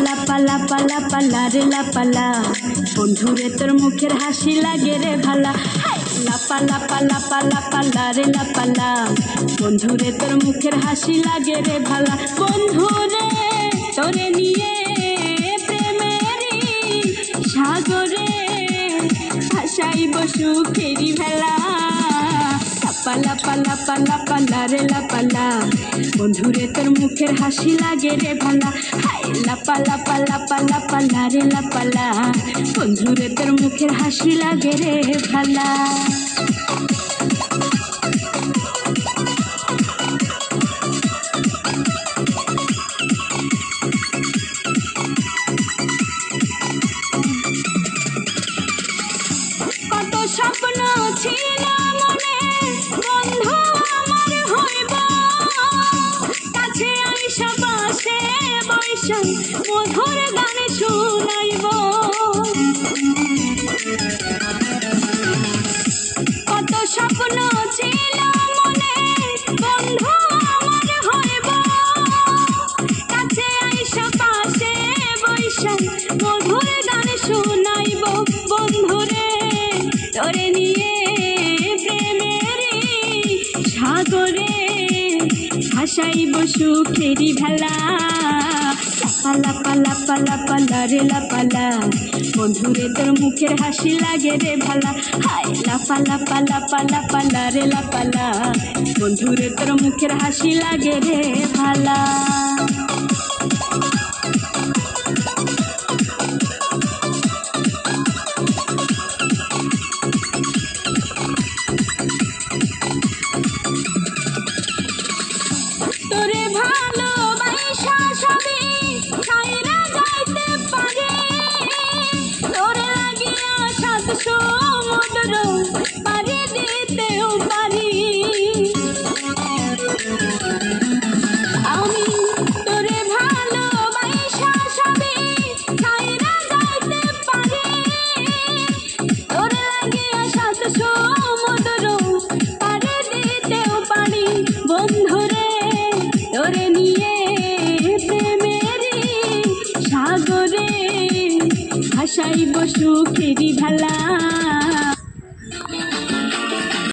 লাপা লাপা লাপা লারে লাপালা বন্ধুরে তোর মুখের হাসি লাগে রে ভালা। লাপা লাপা লাপা লাপা লারে লাপালা বন্ধুরে তোর মুখের হাসি লাগে রে ভালা। বন্ধুরে তোরে নিয়ে প্রেমেরই সাগরে ভাসাইব সুখেরি ভেলা। লাপা লাপা লাপা লাপা লারে লাপালা বন্ধুরে তোর মুখের হাসি লাগে রে ভালা। লাপা লাপা লাপা লাপা লারে লাপালা বন্ধুরে তোর মুখের হাসি লাগে রে ভালা। কত স্বপ্ন ছিল মনে বন্ধু আমার হইব, কাছে আইসা পাশে বৈশা মধুর গান শুনাইব। কত স্বপ্ন ছিল মনে বন্ধু আমার হইব, কাছে আইসা পাশে বৈশা মধুর গান শুনাইব। বন্ধুরে তোরে নিয়ে প্রেমেরই সাগরে ভাসাইব সুখেরি ভেলা। লাপা লাপা লাপা লারে লাপালা বন্ধুরে তোর মুখের হাসি লাগে রে ভালা। লাপা লাপা লাপা লাপা লারে লাপালা বন্ধুরে তোর মুখের হাসি লাগে রে ভালা। তোরে ভালোবাসা সবই ছাইরা যাইতে পারে, তোরে লাগিয়া সাত সমুদ্র পাড়ি দিতেও পারি। আমি তোরে ভালোবাসা সবই ছাইরা যাইতে পারে, তোরে লাগিয়া সাত সমুদ্র পাড়ি দিতেও পারি। বন্ধুরে তোরে নিয়ে প্রেমেরই সাগরে ভাসাইব সুখেরি ভেলা।